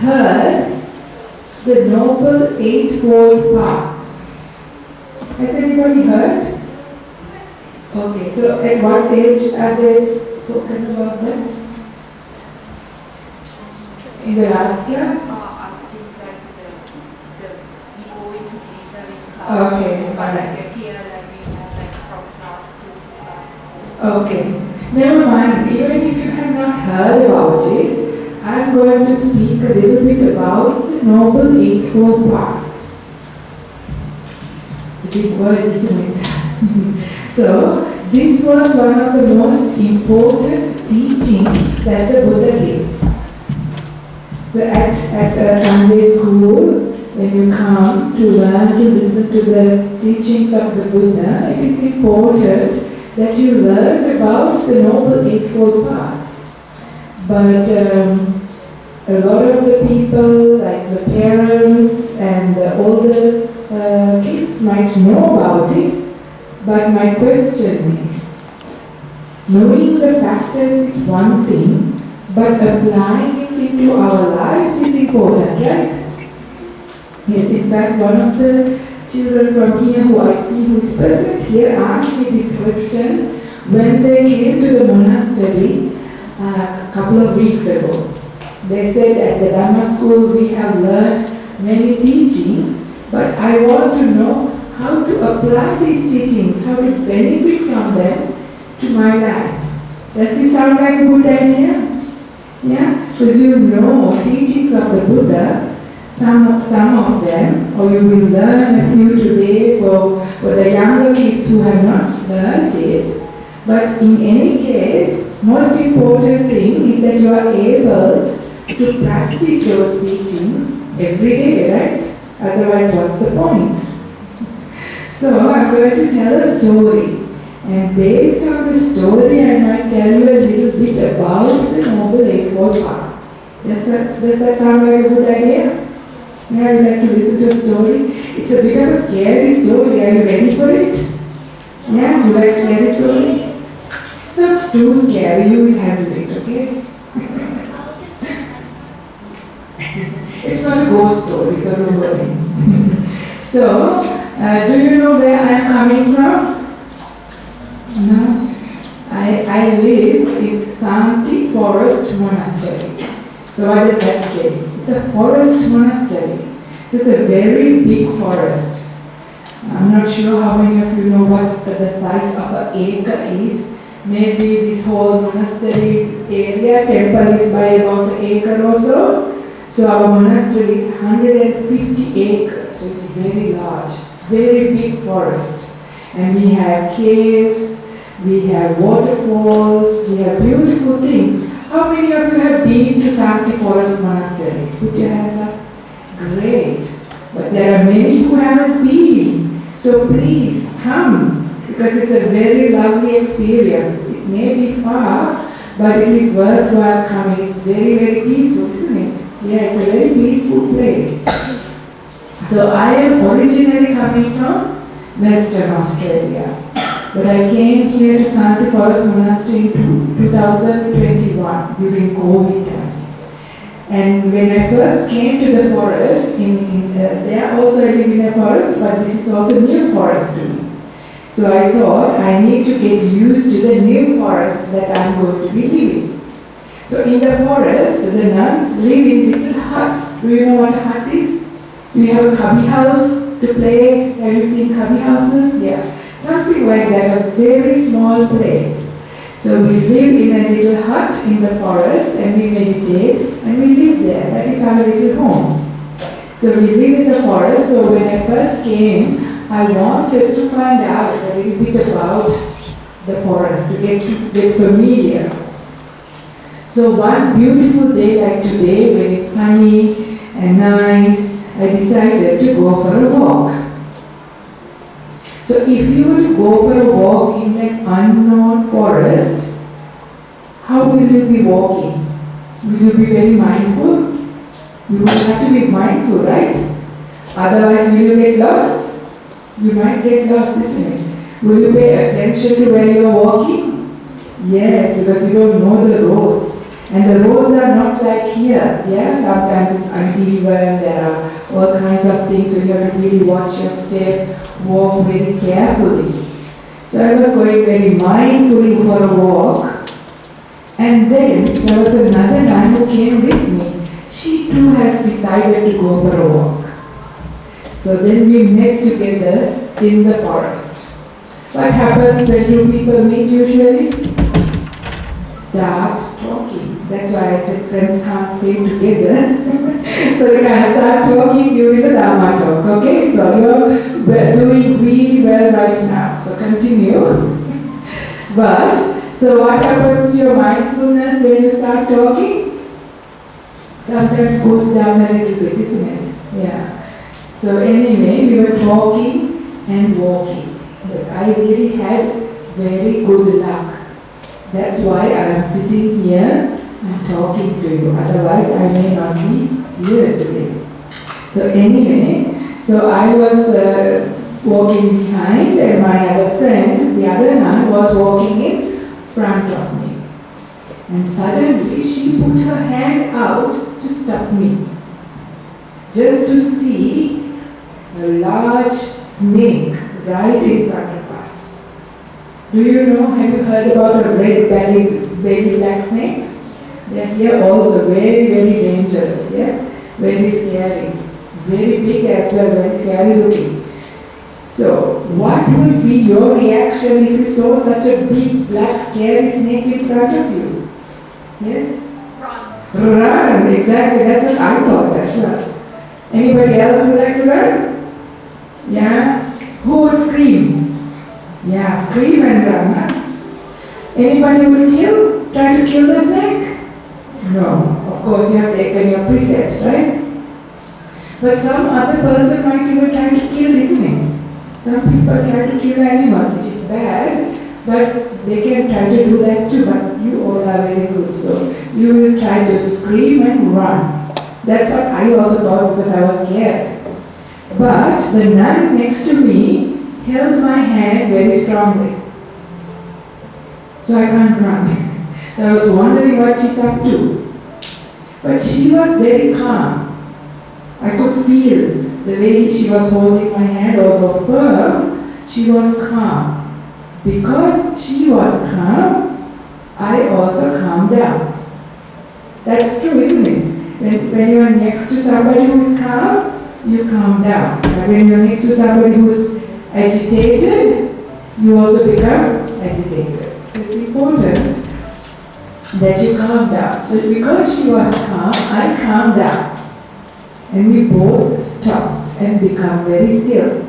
heard the Noble Eightfold Paths. Has anybody heard? Okay, so at what age are they spoken about that? In the last class? I think that we go into detail in class. Okay, but alright. here like we have like from class 2 to class 4. Okay, never mind. Even if you have not heard about it, I am going to speak a little bit about the Noble Eightfold Path. It's a big word, isn't it? So, this was one of the most important teachings that the Buddha gave. So at a Sunday school, when you come to learn to listen to the teachings of the Buddha, it is important that you learn about the Noble Eightfold Path. But a lot of the people, like the parents and the older kids might know about it, but my question is, knowing the factors is one thing, but applying it into our lives is important, right? Yes, in fact, one of the children from here who I see who is present here asked me this question when they came to the monastery a couple of weeks ago. They said at the Dhamma school we have learned many teachings, but I want to know how to apply these teachings, how to benefit from them to my life. Does this sound like a good idea? Yeah? Because you know teachings of the Buddha, some of them, or you will learn a few today for the younger kids who have not learned it. But in any case, most important thing is that you are able to practice those teachings every day, right? Otherwise, what's the point? So, I'm going to tell a story. And based on the story, I might tell you a little bit about the Noble Eightfold Path. Does that sound like a good idea? Yeah, you'd like to listen to a story? It's a bit of a scary story. Are you ready for it? Yeah, you like scary stories? It's not too scary. You will handle it, okay? It's not a ghost story, so don't worry. So, do you know where I am coming from? No. I live in Santi Forest Monastery. So what does that say? It's a forest monastery. So it's a very big forest. I'm not sure how many of you know what the size of an acre is. Maybe this whole monastery area, temple is by about an acre or so. So our monastery is 150 acres. So it's very large, very big forest. And we have caves, we have waterfalls, we have beautiful things. How many of you have been to Santi Forest Monastery? Put your hands up. Great. But there are many who haven't been. So please come, because it's a very lovely experience. It may be far, but it is worthwhile coming. It's very, very peaceful, isn't it? Yeah, it's a very peaceful place. So I am originally coming from Western Australia. But I came here to Santi Forest Monastery in 2021 during COVID time. And when I first came to the forest, there also I live in a forest, but this is also new forest to me. So I thought I need to get used to the new forest that I'm going to be living. So in the forest, the nuns live in little huts. Do you know what a hut is? We have a cubby house to play. Have you seen cubby houses? Yeah. Something like that, a very small place. So we live in a little hut in the forest and we meditate and we live there. That is our little home. So we live in the forest. So when I first came, I wanted to find out a little bit about the forest, to get familiar. So one beautiful day like today, when it's sunny and nice, I decided to go for a walk. So if you were to go for a walk in an unknown forest, how will you be walking? Will you be very mindful? You will have to be mindful, right? Otherwise, will you get lost? You might get lost, isn't it? Will you pay attention to where you are walking? Yes, because you don't know the roads. And the roads are not like here. Yeah, sometimes it's uneven, there are all kinds of things, so you have to really watch your step, walk very carefully. So I was going very mindfully for a walk, and then there was another nun who came with me. She too has decided to go for a walk. So then we met together in the forest. What happens when two people meet usually? Start talking. That's why I said friends can't stay together. So they can start talking during the Dhamma talk, okay? So you're doing really well right now. So continue. So what happens to your mindfulness when you start talking? Sometimes goes down a little bit, isn't it? Yeah. So anyway, we were talking and walking. But I really had very good luck. That's why I am sitting here and talking to you. Otherwise, I may not be here today. So anyway, so I was walking behind, and my other friend, the other nun, was walking in front of me. And suddenly, she put her hand out to stop me, just to see a large snake right in front of us. Do you know, have you heard about the red-bellied black snakes? They are here also very, very dangerous, yeah? Very scary. Very big as well, very scary looking. So, what would be your reaction if you saw such a big, black, scary snake in front of you? Yes? Run. Run, exactly. That's what I thought as well. Anybody else would like to run? Yeah? Who would scream? Yeah, scream and run, huh? Anybody would try to kill the snake? No. Of course, you have taken your precepts, right? But some other person might even try to kill, isn't it? Some people try to kill animals, which is bad, but they can try to do that too, but you all are very good, so you will try to scream and run. That's what I also thought because I was scared. But the nun next to me held my hand very strongly. So I can't run. So I was wondering what she's up to. But she was very calm. I could feel the way she was holding my hand, although firm, she was calm. Because she was calm, I also calmed down. That's true, isn't it? When you are next to somebody who is calm, you calm down. But when you are next to somebody who is agitated, you also become agitated. So it's important that you calm down. So because she was calm, I calmed down. And we both stopped and become very still.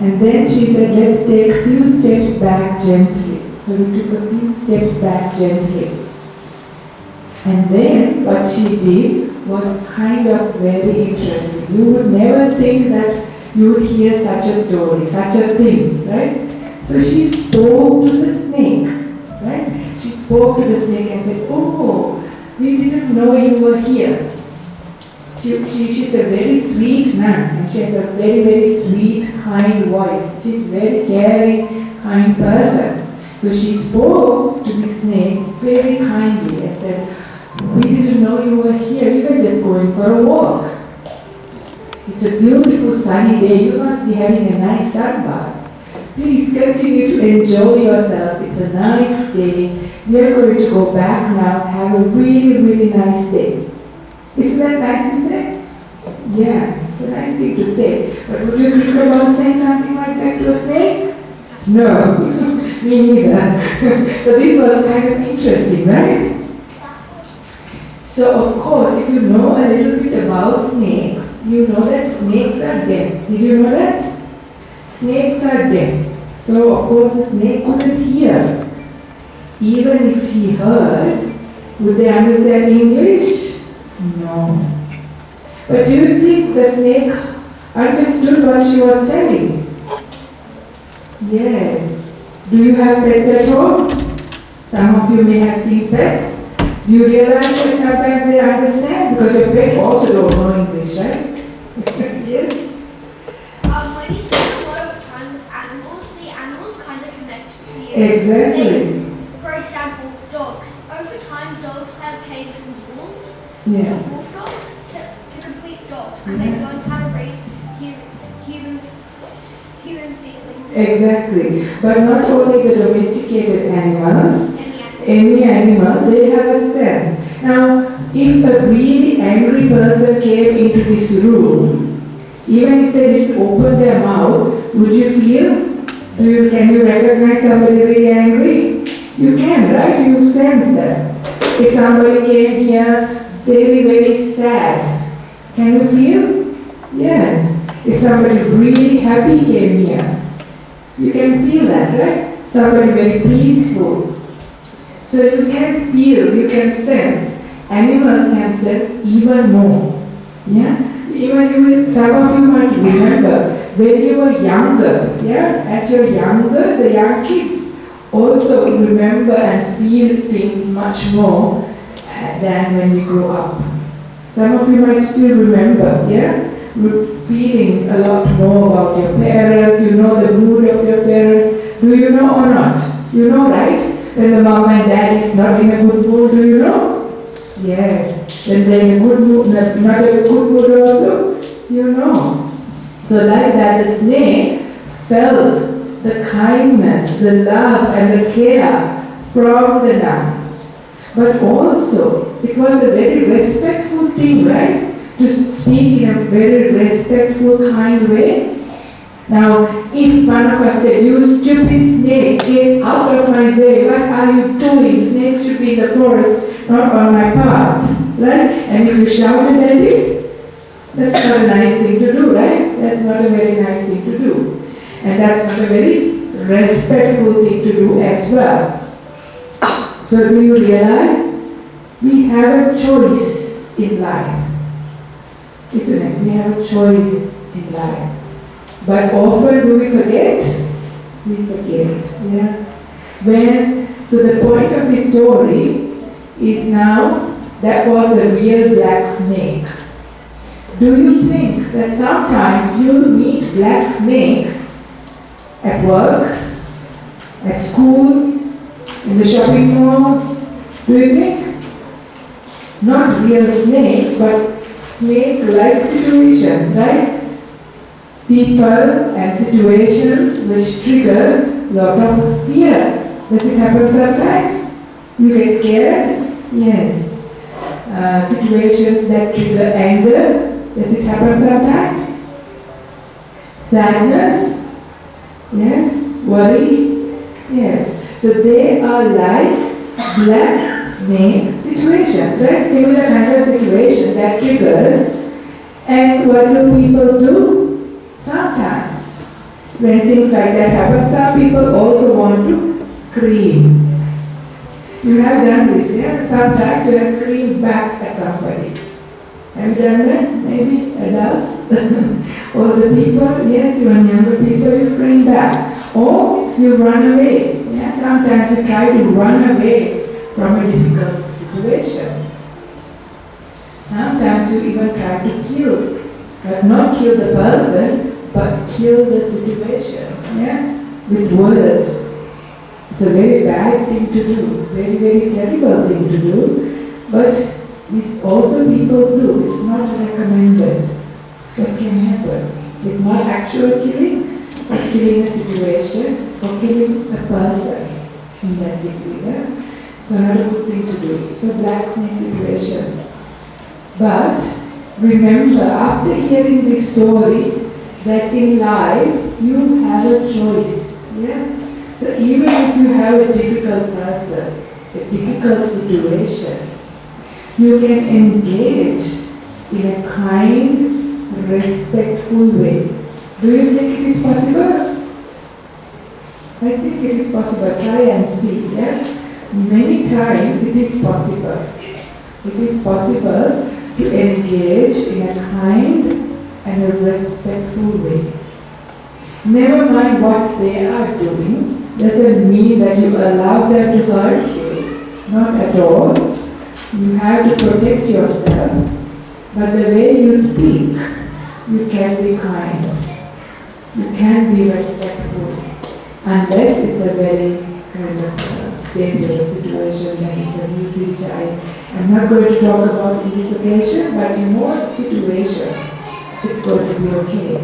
And then she said, let's take a few steps back gently. So we took a few steps back gently. And then what she did was kind of very interesting. You would never think that you would hear such a story, such a thing, right? So she spoke to the snake, right? She spoke to the snake and said, oh, we didn't know you were here. She's a very sweet nun, and she has a very, very sweet, kind voice. She's a very caring, kind person. So she spoke to the snake very kindly and said, we didn't know you were here, we were just going for a walk. It's a beautiful sunny day, you must be having a nice sunbath. Please continue to enjoy yourself, it's a nice day. We are going to go back now, have a really, really nice day. Isn't that nice to say? Yeah, it's a nice thing to say. But would you think about saying something like that to a snake? No, me neither. So this was kind of interesting, right? So of course, if you know a little bit about snakes, you know that snakes are deaf. Did you know that? Snakes are deaf. So of course the snake couldn't hear. Even if he heard, would they understand English? No. But do you think the snake understood what she was telling? Yes. Do you have pets at home? Some of you may have seen pets. Do you realize that sometimes they understand? Because your pet also don't know English, right? Yes. When you spend a lot of time with animals, the animals kind of connect to you. Exactly. For example, dogs. Over time, Yeah. from wolf dogs to complete dogs, and they learned how to read human feelings. Exactly. But not only the domesticated animals, Any animal. any animal, they have a sense. Now, if a really angry person came into this room, even if they didn't open their mouth, would you feel? Can you recognize somebody really angry? You can, right? You sense that. If somebody came here very, very sad, can you feel? Yes. If somebody really happy came here, you can feel that, right? Somebody very peaceful. So you can feel, you can sense. Animals can sense even more. Yeah? Even some of you might remember when you were younger, yeah? As you're younger, the young kids also remember and feel things much more than when we grow up. Some of you might still remember, yeah? Feeling a lot more about your parents, you know the mood of your parents. Do you know or not? You know, right? When the mom and dad is not in a good mood, do you know? Yes. When they're in a good mood, not a good mood also, you know. So like that, the snake felt the kindness, the love and the care from the nun. But also, it was a very respectful thing, right? To speak in a very respectful, kind way. Now, if one of us said, "You stupid snake, get out of my way, what are you doing? Snakes should be in the forest, not on my path," right? And if you shouted at it, that's not a nice thing to do, right? That's not a very nice thing to do. And that's not a very respectful thing to do as well. So do you realize we have a choice in life? Isn't it? We have a choice in life. But often do we forget? We forget, yeah. So the point of this story is now that was a real black snake. Do you think that sometimes you meet black snakes at work, at school, in the shopping mall? Do you think? Not real snakes, but snake-like situations, right? People and situations which trigger a lot of fear. Does it happen sometimes? You get scared? Yes. Situations that trigger anger. Does it happen sometimes? Sadness? Yes. Worry? Yes. So they are like black snake situations, right? Similar kind of situation that triggers. And what do people do? Sometimes, when things like that happen, some people also want to scream. You have done this, yeah? Sometimes you have screamed back at somebody. Have you done that? Maybe adults? Older people, yes, even younger people, you scream back. Or you run away. Yeah? Sometimes you try to run away from a difficult situation. Sometimes you even try to kill, but not kill the person, but kill the situation, yeah, with words. It's a very bad thing to do, very, very terrible thing to do, but this also people do. It's not recommended. That can happen. It's not actual killing, but killing a situation or killing a person in that degree, yeah? So not a good thing to do. So black snake situations. But remember, after hearing this story, that in life you have a choice. Yeah? So even if you have a difficult person, a difficult situation, you can engage in a kind, respectful way. Do you think it is possible? I think it is possible. Try and see. Yeah? Many times it is possible. It is possible to engage in a kind and a respectful way. Never mind what they are doing, doesn't mean that you allow them to hurt you. Not at all. You have to protect yourself, but the way you speak, you can be kind. You can be respectful, unless it's a very kind of dangerous situation, like it's a music child. I'm not going to talk about in this occasion, but in most situations, it's going to be okay.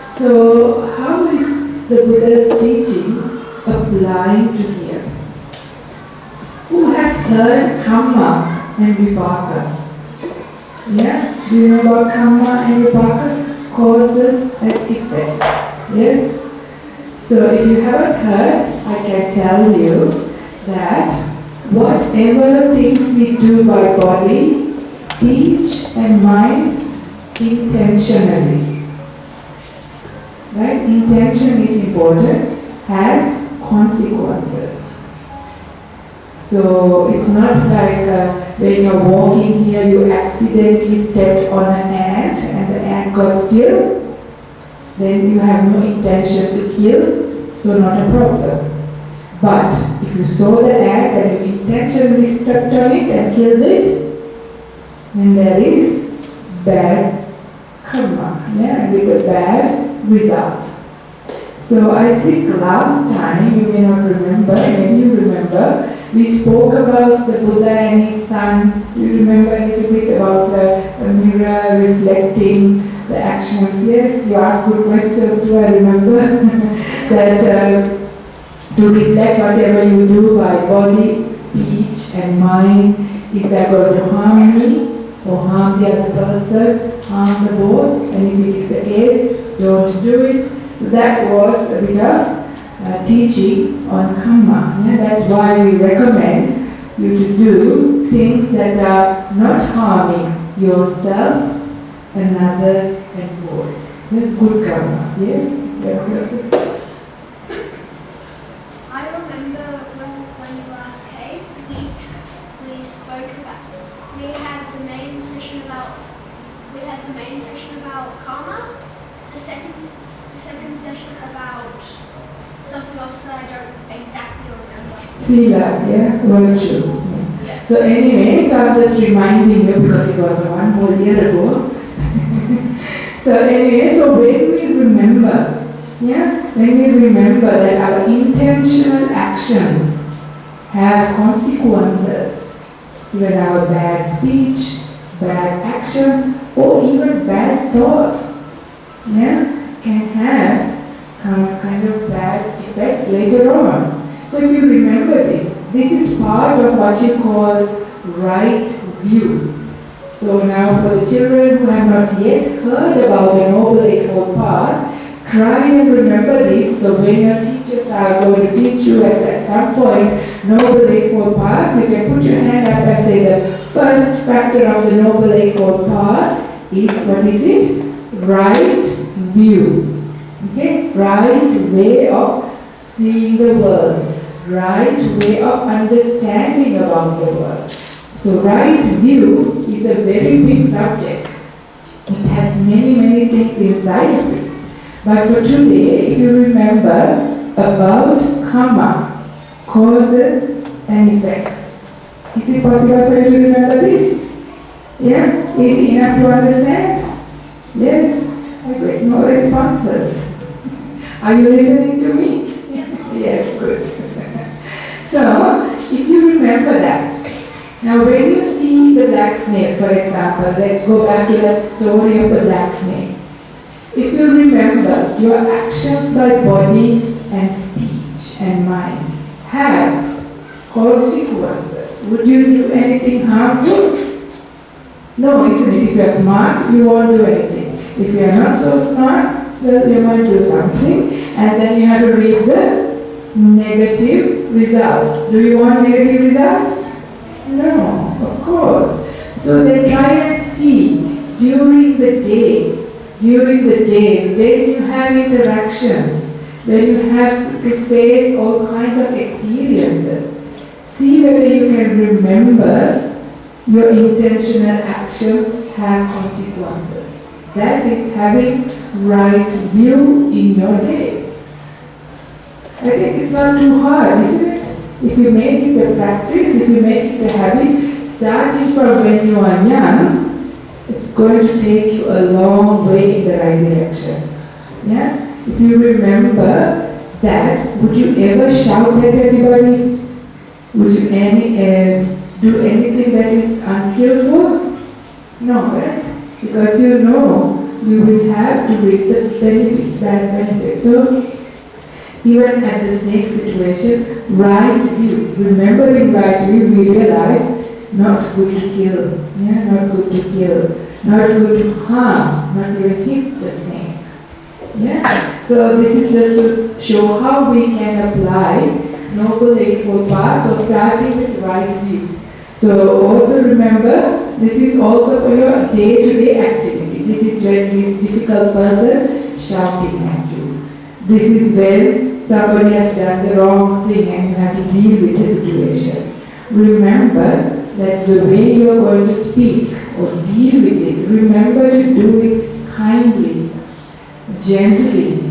So, how is the Buddha's teachings applying to here? Who has heard Dhamma and Vipaka? Yeah? Do you know about Dhamma and Vipaka? Causes and effects. Yes? So if you haven't heard, I can tell you that whatever things we do by body, speech and mind, intentionally. Right? Intention is important, has consequences. So it's not like when you're walking here, you accidentally stepped on an ant and the ant got still, then you have no intention to kill, so not a problem. But if you saw the ant and you intentionally stepped on it and killed it, then there is bad karma, yeah, and with a bad result. So I think last time, you may not remember, maybe you remember, we spoke about the Buddha and his son. You remember a little bit about the mirror reflecting the actions. Yes, you asked good questions too, I remember. That to reflect whatever you do by body, speech and mind, is that going to harm me or harm the other person, harm the both? And if it is the case, don't do it. So that was a bit of teaching on karma. Yeah? That's why we recommend you to do things that are not harming yourself, another and both. That's good karma. Yes? I remember when you last came, we spoke about, we had the main session about karma, the second session about something else that I don't exactly remember. Sila, yeah, virtue. Yeah. So anyway, so I'm just reminding you because it was 1 whole year ago. So anyway, so when we remember, when we remember that our intentional actions have consequences, even our bad speech, bad actions, or even bad thoughts, can have kind of bad effects later on. So if you remember this is part of what you call right view. So now for the children who have not yet heard about the Noble Eightfold Path, try and remember this, so when your teachers are going to teach you at some point Noble Eightfold Path, you can put your hand up and say the first factor of the Noble Eightfold Path is, what is it? Right view. Okay? Right way of seeing the world. Right way of understanding about the world. So right view is a very big subject. It has many things inside of it. But for today, if you remember about karma, causes and effects. Is it possible for you to remember this? Yeah? Is it enough to understand? Yes? I get no responses. Are you listening to me? Yes, good. So, if you remember that, now when you see the black snake, for example, let's go back to that story of the black snake. If you remember, your actions by body and speech and mind have consequences. Would you do anything harmful? No, isn't it? If you're smart, you won't do anything. If you're not so smart, well, you might do something, and then you have to read the negative results. Do you want negative results? No, of course. So then try and see during the day, when you have interactions, when you have to face all kinds of experiences, see whether you can remember your intentional actions have consequences. That is having right view in your day. I think it's not too hard, isn't it? If you make it a practice, if you make it a habit, starting from when you are young, it's going to take you a long way in the right direction. Yeah? If you remember that, would you ever shout at anybody? Would you do anything that is unskillful? No, right? Because you know you will have to reap the benefits, bad benefits. So, even at the snake situation, right view, remembering right view, we realize not good to kill, not good to kill, not good to harm, not to hit the snake. So this is just to show how we can apply Noble Eightfold Path, so starting with right view. So also remember, this is also for your day-to-day activity. This is when this difficult person shouting at you. This is when somebody has done the wrong thing and you have to deal with the situation. Remember that the way you are going to speak or deal with it, remember to do it kindly, gently,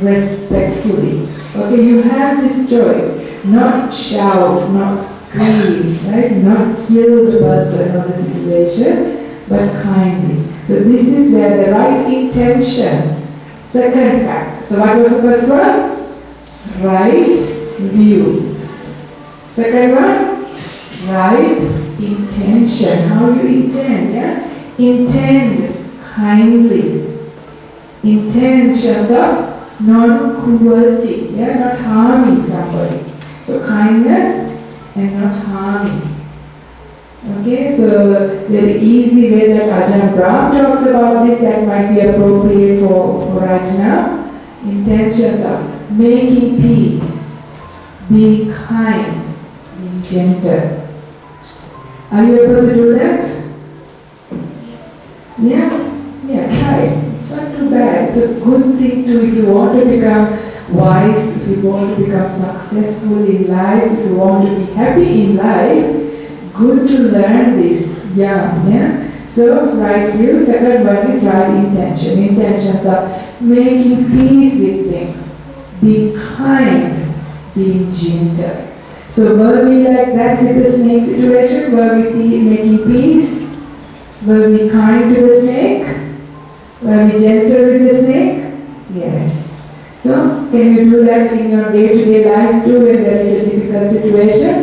respectfully. Okay, you have this choice. Not shout, not scream, right? Not kill the person or the situation, but kindly. So this is where the right intention, second fact. So what was the first one? Right view. Second one? Right intention. How you intend, Intend kindly. Intentions of non-cruelty, not harming somebody. So kindness and not harming. Okay, so very easy way that Ajahn Brahm talks about this that might be appropriate for right now. Intentions of making peace, being kind, being gentle. Are you able to do that? Yeah, try it. It's not too bad. It's a good thing to, if you want to become wise, if you want to become successful in life, if you want to be happy in life, good to learn this young, So, right view, second one is right intention. Intentions of making peace with things, being kind, being gentle. So, were we like that with the snake situation? Were we making peace? Were we kind to the snake? Were we gentle with the snake? Yes. So, can you do that in your day-to-day life too when there is a difficult situation?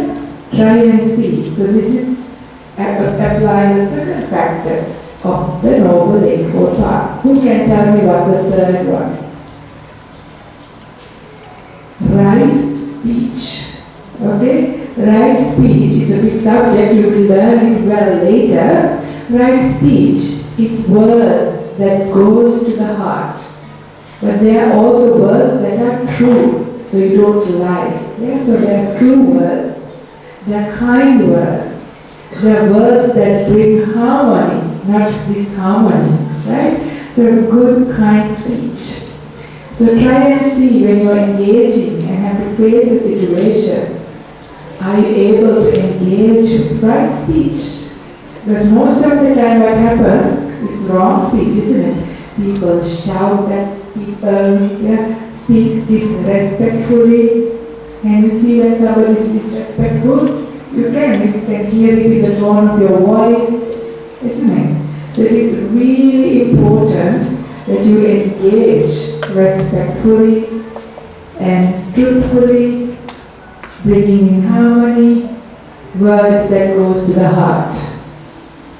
Try and see. So this is applying the second factor of the Noble Eightfold Path. Who can tell me what's the third one? Right speech. Okay? Right speech is a big subject. You will learn it well later. Right speech is words that goes to the heart. But there are also words that are true, so you don't lie. So there are true words, there are kind words, there are words that bring harmony, not disharmony, right? So good, kind speech. So try and see when you're engaging and have to face a situation, are you able to engage with right speech? Because most of the time what happens is wrong speech, isn't it? People shout at people, speak disrespectfully. Can you see when somebody is disrespectful? You can hear it in the tone of your voice, isn't it? So it is really important that you engage respectfully and truthfully, bringing in harmony, words that goes to the heart,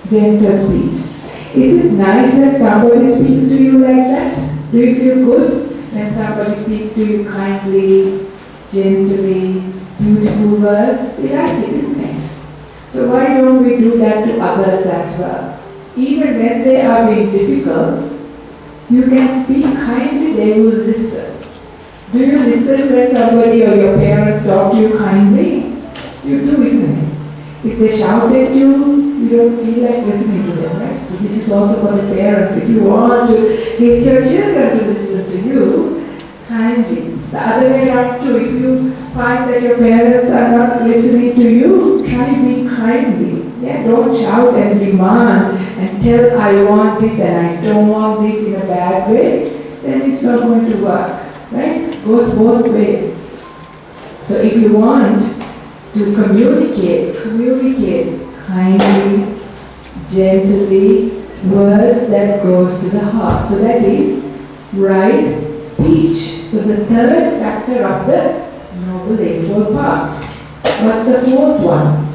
gentle speech. Is it nice when somebody speaks to you like that? Do you feel good when somebody speaks to you kindly, gently, beautiful words? We like it, isn't it? So why don't we do that to others as well? Even when they are being difficult, you can speak kindly, they will listen. Do you listen when somebody or your parents talk to you kindly? You do, isn't it? If they shout at you, you don't feel like listening to them, right? So this is also for the parents. If you want to get your children to listen to you, kindly. The other way around too, if you find that your parents are not listening to you, try being kindly. Don't shout and demand and tell I want this and I don't want this in a bad way, then it's not going to work, right? It goes both ways. So if you want to communicate kindly, gently, words that goes to the heart. So that is right speech. So the third factor of the Noble Eightfold Path. What's the fourth one?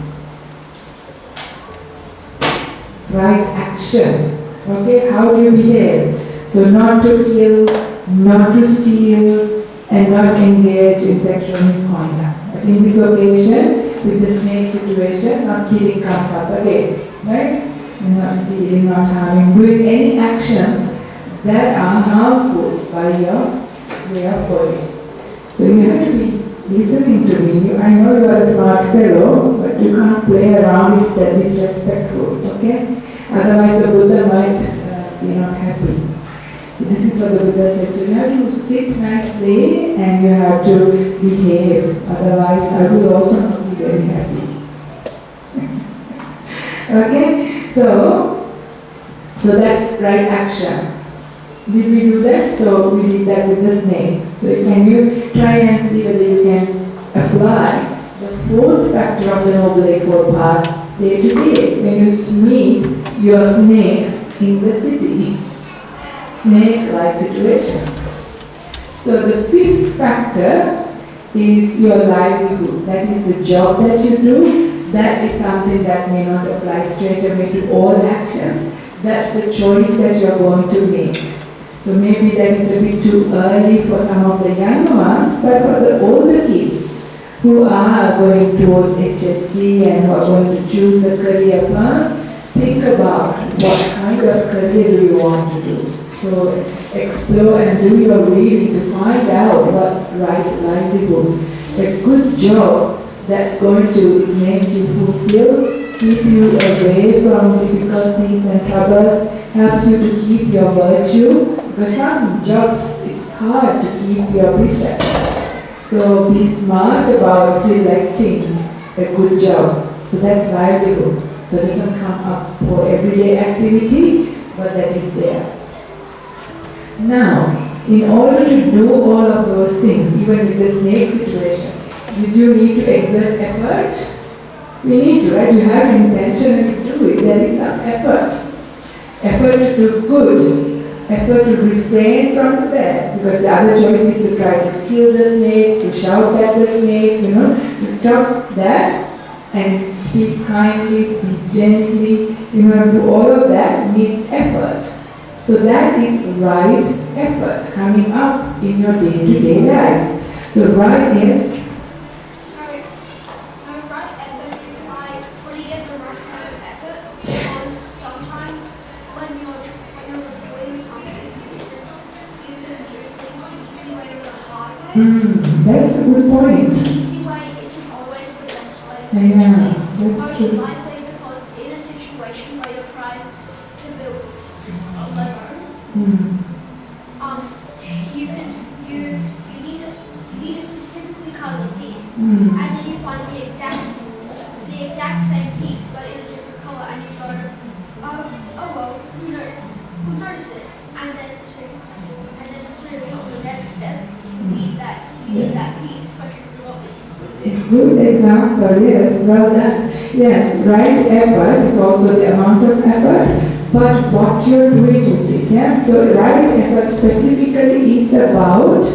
right action. Okay, how do you behave? So not to kill, not to steal, and not engage in sexual misconduct. But in this occasion, with the snake situation, not killing comes up again, right? And not stealing, not harming, doing any actions that are harmful by your way of going. So you have to be listening to me. I know you are a smart fellow, but you can't play around, it's that disrespectful, okay? Otherwise the Buddha might be not happy. This is what the Buddha said. So you have to sit nicely and you have to behave. Otherwise I will also not be very happy. Okay? So that's right action. Did we do that? So we did that with the snake. So can you try and see whether you can apply the fourth factor of the Noble Eightfold Path day to day when you meet your snakes in the city. Snake-like situations. So the fifth factor is your livelihood. That is the job that you do. That is something that may not apply straight away to all actions. That's a choice that you are going to make. So maybe that is a bit too early for some of the younger ones, but for the older kids who are going towards HSC and who are going to choose a career path, think about what kind of career do you want to do. So explore and do your reading to find out what's right livelihood. A good job that's going to make you fulfill, keep you away from difficulties and troubles, helps you to keep your virtue. Because some jobs, it's hard to keep your precepts. So be smart about selecting a good job. So that's livelihood. So it doesn't come up for everyday activity, but that is there. Now, in order to do all of those things, even with the snake situation, did you need to exert effort? We need to, right? You have intention and you do it. There is some effort. Effort to do good. Effort to refrain from the bad, because the other choice is to try to kill the snake, to shout at the snake, to stop that and speak kindly, speak gently, do all of that needs effort. So that is right effort coming up in your day-to-day life. So right, yes? So right effort is by putting in the right kind of effort, because sometimes when you're doing something, you can do things the easy way or the hard way. That's a good point. The easy way isn't always the best way. Yeah, that's Most true. likely because in a situation where you're trying to build a Lego, you need a specifically colored piece, and then you find the exact same piece but in a different color, and you go, oh well, who noticed it? And then on the next step, you need that piece, but you forgot that you put it in. Good example, yes, well done. Yes, right effort is also the amount of effort, but what you're doing with it, yeah? So right effort specifically is about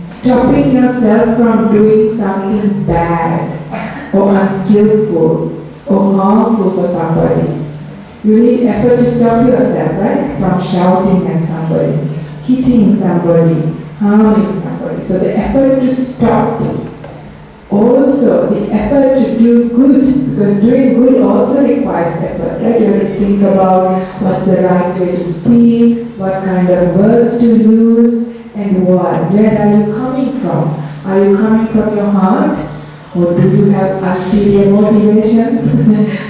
stopping yourself from doing something bad or unskillful or harmful for somebody. You need effort to stop yourself, right? From shouting at somebody, hitting somebody, harming somebody. So the effort to stop. Also, the effort to do good, because doing good also requires effort, right? You have to think about what's the right way to speak, what kind of words to use, and what. Where are you coming from? Are you coming from your heart? Or do you have ulterior motivations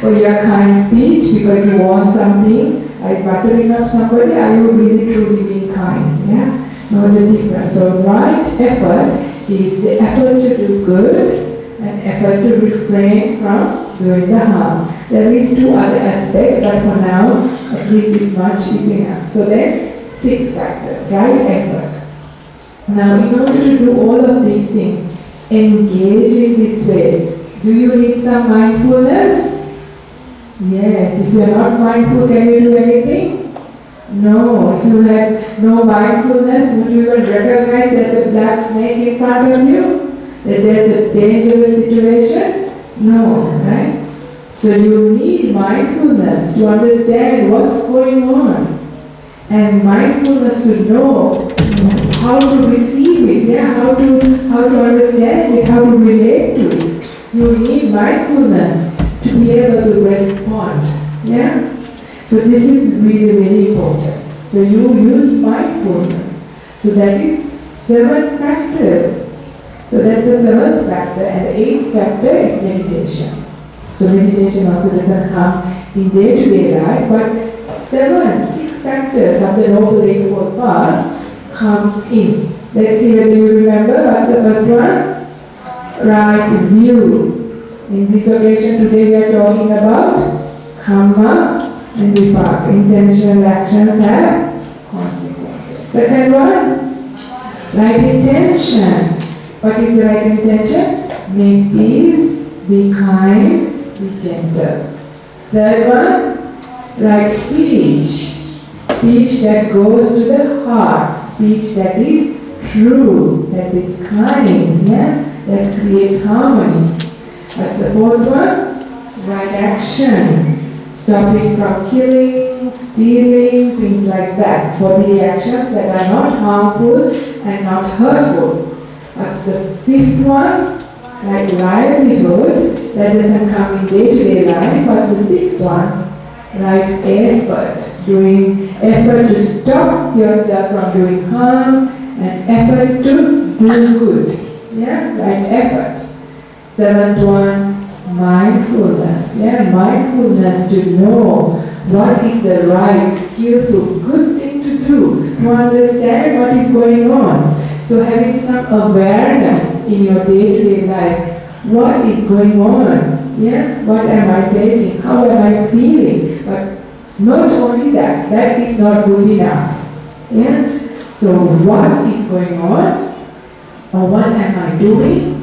for your kind speech because you want something, like buttering up somebody? Are you really truly being kind? Yeah? Know the difference. So right effort is the effort to do good and effort to refrain from doing the harm. There is two other aspects, but for now, at least this much is enough. So then, 6 factors, right effort. Now, in order to do all of these things, engage in this way. Do you need some mindfulness? Yes. If you are not mindful, can you do anything? No. If you have no mindfulness, would you even recognize there's a black snake in front of you? That there's a dangerous situation? No, right? So you need mindfulness to understand what's going on, and mindfulness to know how to receive it, yeah, how to understand it, how to relate to it. You need mindfulness to be able to respond, yeah. So this is really very important. So you use mindfulness. So that is 7 factors. So that's the 7th factor, and the 8th factor is meditation. So meditation also doesn't come in day-to-day life, but 6 factors of the Noble Eightfold Path comes in. Let's see whether you remember. What's the first one? Right view. In this occasion today we are talking about karma and vipak. Intentional actions have consequences. Second one, right intention. What is the right intention? Make peace, be kind, be gentle. Third one, right speech. Speech that goes to the heart. Speech that is true, that is kind, yeah? That creates harmony. That's the fourth one, right action. Stopping from killing, stealing, things like that. Bodily actions that are not harmful and not hurtful. That's the 5th one, like livelihood, that doesn't come in day-to-day life. What's the 6th one? Right effort. Doing effort to stop yourself from doing harm and effort to do good. Yeah, right effort. 7th one, mindfulness. Yeah, mindfulness to know what is the right, skillful, good thing to do, to understand what is going on. So having some awareness in your day-to-day life, what is going on? Yeah, what am I facing? How am I feeling? But not only that, that is not good enough. Yeah. So what is going on? Or what am I doing?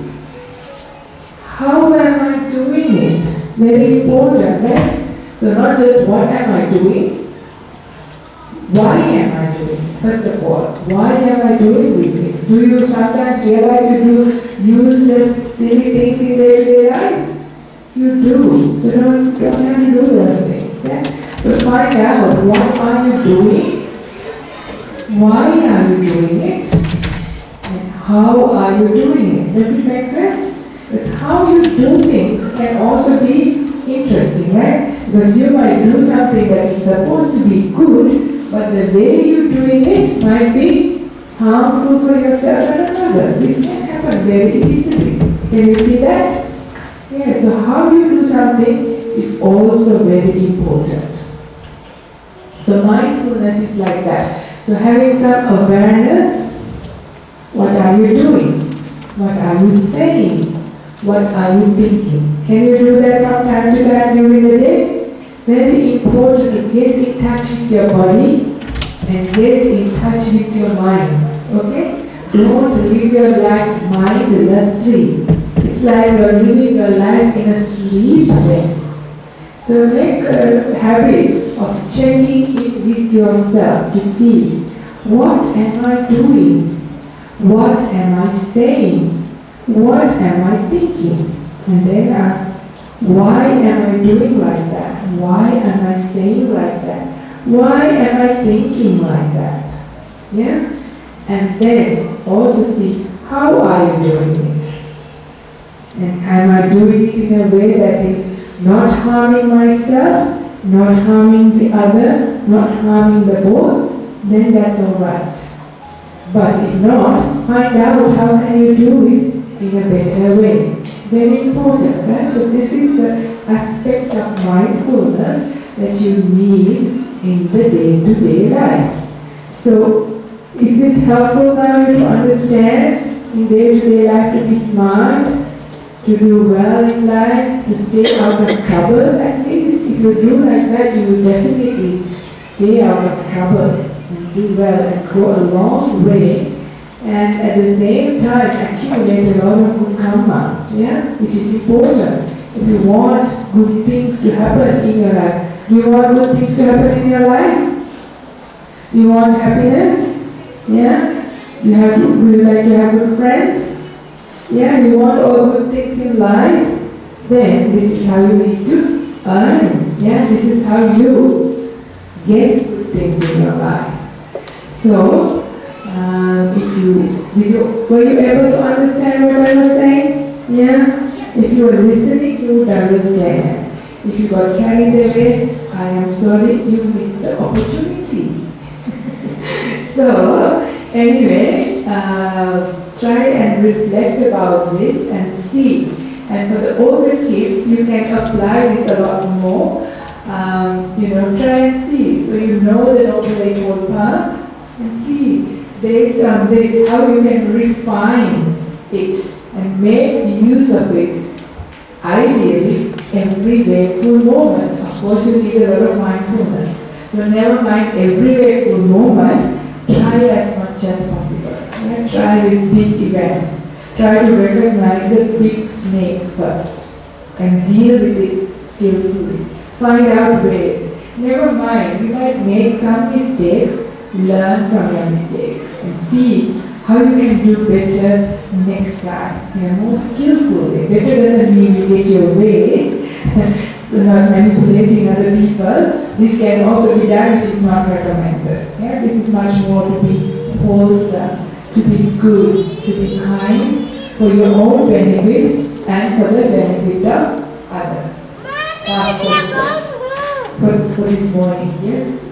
How am I doing it? Very important, right? So not just what am I doing, why am I doing it? First of all, why am I doing these things? Do you sometimes realize you do useless, silly things in day-to-day life? You do. So don't have to do those things. Yeah? So find out what are you doing, why are you doing it, and how are you doing it. Does it make sense? Because how you do things can also be interesting, right? Because you might do something that is supposed to be good, but the way you're doing it might be harmful for yourself and another. This can happen very easily. Can you see that? Yeah, so how you do something is also very important. So mindfulness is like that. So having some awareness, what are you doing? What are you saying? What are you thinking? Can you do that from time to time during the day? Very important to get in touch with your body and get in touch with your mind. Okay? Don't live your life mindlessly. It's like you're living your life in a sleep then. So make a habit of checking in with yourself to see, what am I doing? What am I saying? What am I thinking? And then ask, why am I doing like that? Why am I saying like that? Why am I thinking like that? Yeah? And then also see, how are you doing it? And am I doing it in a way that is not harming myself, not harming the other, not harming the both? Then that's all right. But if not, find out how can you do it in a better way. Very important, right? So this is the aspect of mindfulness that you need in the day-to-day life. So is this helpful now to understand in day-to-day life to be smart, to do well in life, to stay out of trouble at least? If you do like that, you will definitely stay out of trouble and do well and go a long way, and at the same time accumulate a lot of good karma, yeah, which is important. If you want good things to happen in your life, do you want good things to happen in your life? You want happiness? Yeah? Do you like to have good friends? Yeah, you want all good things in life? Then this is how you need to earn. Yeah, this is how you get good things in your life. So, were you able to understand what I was saying? Yeah? If you were listening, you would understand. If you got carried away, I am sorry, you missed the opportunity. So, anyway, try and reflect about this and see. And for the oldest kids, you can apply this a lot more. Try and see. So you know the Noble Eightfold Path and see, based on this, how you can refine it and make use of it. Ideally, every wakeful moment. Of course, you need a lot of mindfulness. So never mind every wakeful moment, try as much as possible. Yeah? Try with big events. Try to recognize the big snakes first and deal with it skillfully. Find out ways. Never mind, you might make some mistakes, learn from your mistakes and see how you can do better next time in a more skillful way. Better doesn't mean you get your way, so not manipulating other people. This can also be done, which is not recommended. Yeah? This is much more to be wholesome, to be good, to be kind, for your own benefit and for the benefit of others. Last question for this morning, yes?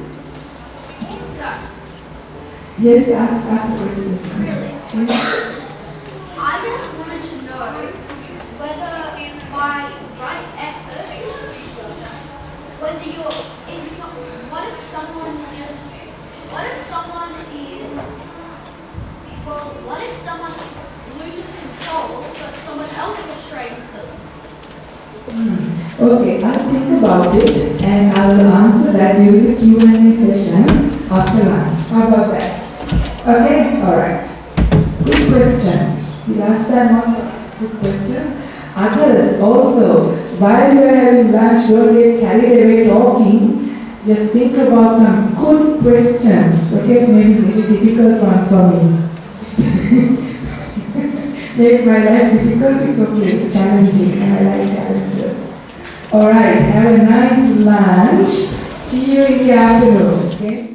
Yes, ask a question. Really? I just wanted to know whether by right effort, whether you're in some, what if someone loses control but someone else restrains them? Okay, I'll think about it and I'll answer that during the Q&A session after lunch. How about that? Okay? Alright. Good question. The last time also asked good questions. Others also, while you are having lunch, don't get carried away talking. Just think about some good questions. Okay? Maybe very difficult ones for me. Make my life difficult, it's okay. Challenging. I like challenges. Alright, have a nice lunch. See you in the afternoon. Okay?